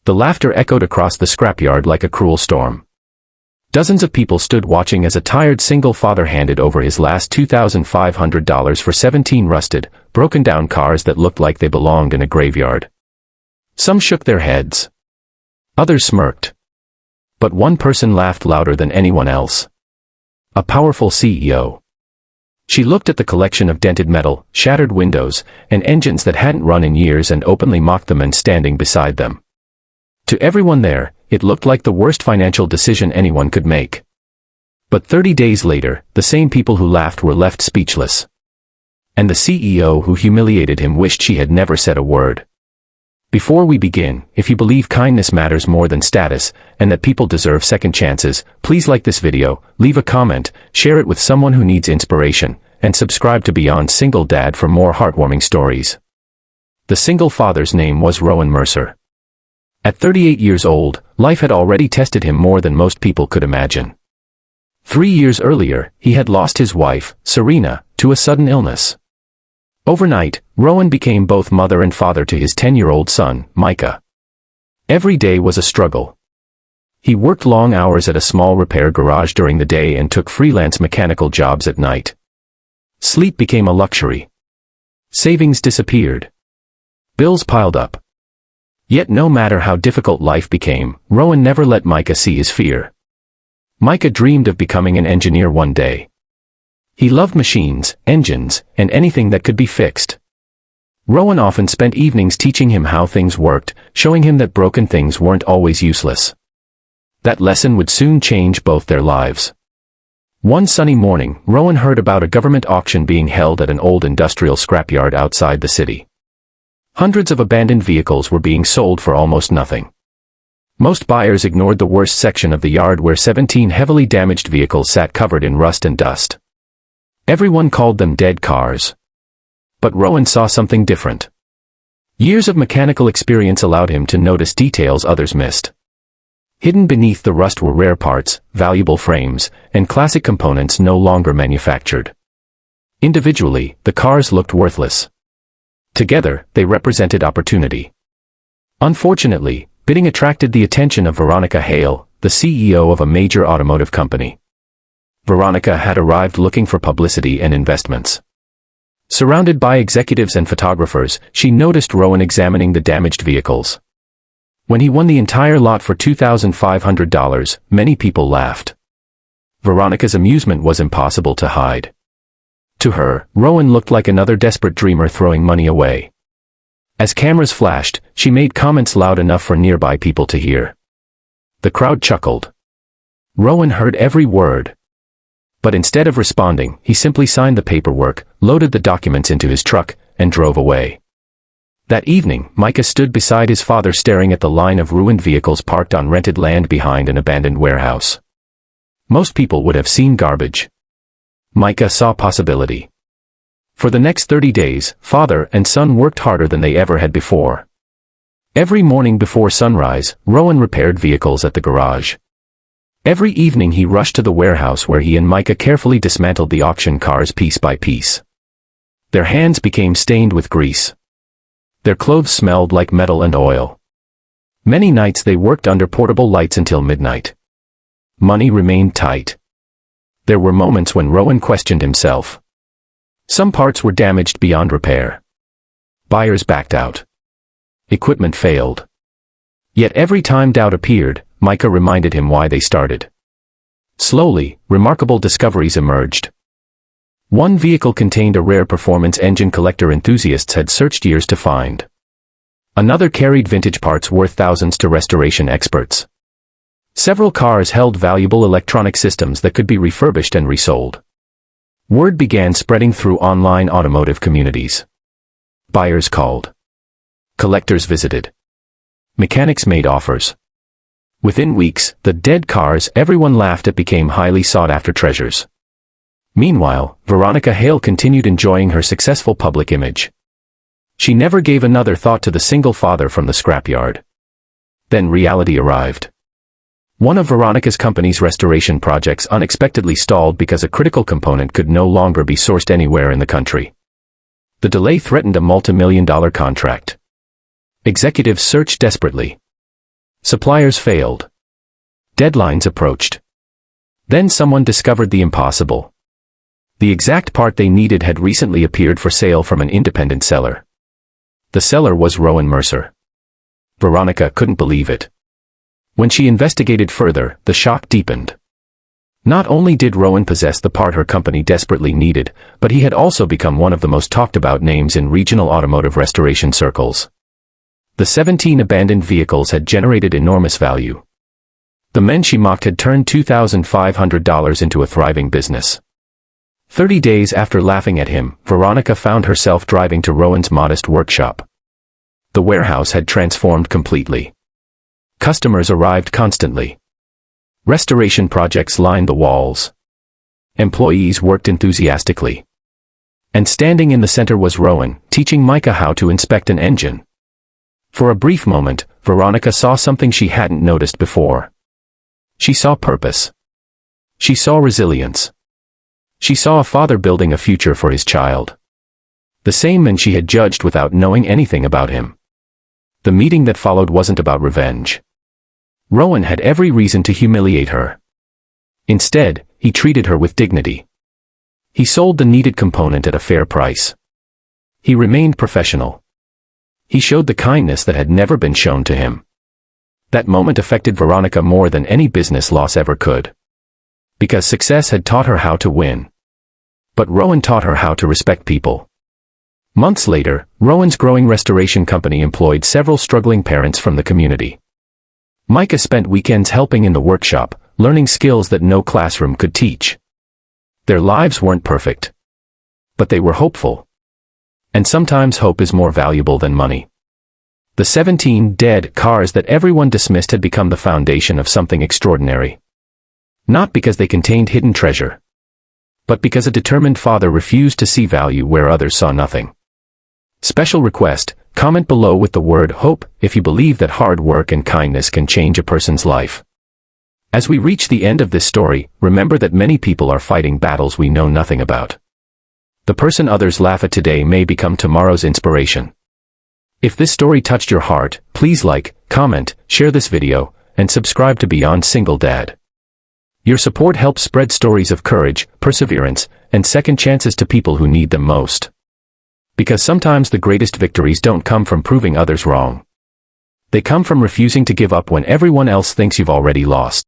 The laughter echoed across the scrapyard like a cruel storm. Dozens of people stood watching as a tired single father handed over his last $2,500 for 17 rusted, broken-down cars that looked like they belonged in a graveyard. Some shook their heads. Others smirked. But one person laughed louder than anyone else. A powerful CEO. She looked at the collection of dented metal, shattered windows, and engines that hadn't run in years and openly mocked the men standing beside them. To everyone there, it looked like the worst financial decision anyone could make. But 30 days later, the same people who laughed were left speechless. And the CEO who humiliated him wished she had never said a word. Before we begin, if you believe kindness matters more than status, and that people deserve second chances, please like this video, leave a comment, share it with someone who needs inspiration, and subscribe to Beyond Single Dad for more heartwarming stories. The single father's name was Rowan Mercer. At 38 years old, life had already tested him more than most people could imagine. 3 years earlier, he had lost his wife, Serena, to a sudden illness. Overnight, Rowan became both mother and father to his 10-year-old son, Micah. Every day was a struggle. He worked long hours at a small repair garage during the day and took freelance mechanical jobs at night. Sleep became a luxury. Savings disappeared. Bills piled up. Yet no matter how difficult life became, Rowan never let Micah see his fear. Micah dreamed of becoming an engineer one day. He loved machines, engines, and anything that could be fixed. Rowan often spent evenings teaching him how things worked, showing him that broken things weren't always useless. That lesson would soon change both their lives. One sunny morning, Rowan heard about a government auction being held at an old industrial scrapyard outside the city. Hundreds of abandoned vehicles were being sold for almost nothing. Most buyers ignored the worst section of the yard where 17 heavily damaged vehicles sat covered in rust and dust. Everyone called them dead cars. But Rowan saw something different. Years of mechanical experience allowed him to notice details others missed. Hidden beneath the rust were rare parts, valuable frames, and classic components no longer manufactured. Individually, the cars looked worthless. Together, they represented opportunity. Unfortunately, bidding attracted the attention of Veronica Hale, the CEO of a major automotive company. Veronica had arrived looking for publicity and investments. Surrounded by executives and photographers, she noticed Rowan examining the damaged vehicles. When he won the entire lot for $2,500, many people laughed. Veronica's amusement was impossible to hide. To her, Rowan looked like another desperate dreamer throwing money away. As cameras flashed, she made comments loud enough for nearby people to hear. The crowd chuckled. Rowan heard every word. But instead of responding, he simply signed the paperwork, loaded the documents into his truck, and drove away. That evening, Micah stood beside his father staring at the line of ruined vehicles parked on rented land behind an abandoned warehouse. Most people would have seen garbage. Micah saw possibility. For the next 30 days, father and son worked harder than they ever had before. Every morning before sunrise, Rowan repaired vehicles at the garage. Every evening he rushed to the warehouse where he and Micah carefully dismantled the auction cars piece by piece. Their hands became stained with grease. Their clothes smelled like metal and oil. Many nights they worked under portable lights until midnight. Money remained tight. There were moments when Rowan questioned himself. Some parts were damaged beyond repair. Buyers backed out. Equipment failed. Yet every time doubt appeared, Micah reminded him why they started. Slowly, remarkable discoveries emerged. One vehicle contained a rare performance engine collector enthusiasts had searched years to find. Another carried vintage parts worth thousands to restoration experts. Several cars held valuable electronic systems that could be refurbished and resold. Word began spreading through online automotive communities. Buyers called. Collectors visited. Mechanics made offers. Within weeks, the dead cars everyone laughed at became highly sought-after treasures. Meanwhile, Veronica Hale continued enjoying her successful public image. She never gave another thought to the single father from the scrapyard. Then reality arrived. One of Veronica's company's restoration projects unexpectedly stalled because a critical component could no longer be sourced anywhere in the country. The delay threatened a multi-million-dollar contract. Executives searched desperately. Suppliers failed. Deadlines approached. Then someone discovered the impossible. The exact part they needed had recently appeared for sale from an independent seller. The seller was Rowan Mercer. Veronica couldn't believe it. When she investigated further, the shock deepened. Not only did Rowan possess the part her company desperately needed, but he had also become one of the most talked about names in regional automotive restoration circles. The 17 abandoned vehicles had generated enormous value. The men she mocked had turned $2,500 into a thriving business. 30 days after laughing at him, Veronica found herself driving to Rowan's modest workshop. The warehouse had transformed completely. Customers arrived constantly. Restoration projects lined the walls. Employees worked enthusiastically. And standing in the center was Rowan, teaching Micah how to inspect an engine. For a brief moment, Veronica saw something she hadn't noticed before. She saw purpose. She saw resilience. She saw a father building a future for his child. The same man she had judged without knowing anything about him. The meeting that followed wasn't about revenge. Rowan had every reason to humiliate her. Instead, he treated her with dignity. He sold the needed component at a fair price. He remained professional. He showed the kindness that had never been shown to him. That moment affected Veronica more than any business loss ever could. Because success had taught her how to win. But Rowan taught her how to respect people. Months later, Rowan's growing restoration company employed several struggling parents from the community. Micah spent weekends helping in the workshop, learning skills that no classroom could teach. Their lives weren't perfect. But they were hopeful. And sometimes hope is more valuable than money. The 17 dead cars that everyone dismissed had become the foundation of something extraordinary. Not because they contained hidden treasure, but because a determined father refused to see value where others saw nothing. Special request: comment below with the word hope if you believe that hard work and kindness can change a person's life. As we reach the end of this story, remember that many people are fighting battles we know nothing about. The person others laugh at today may become tomorrow's inspiration. If this story touched your heart, please like, comment, share this video, and subscribe to Beyond Single Dad. Your support helps spread stories of courage, perseverance, and second chances to people who need them most. Because sometimes the greatest victories don't come from proving others wrong. They come from refusing to give up when everyone else thinks you've already lost.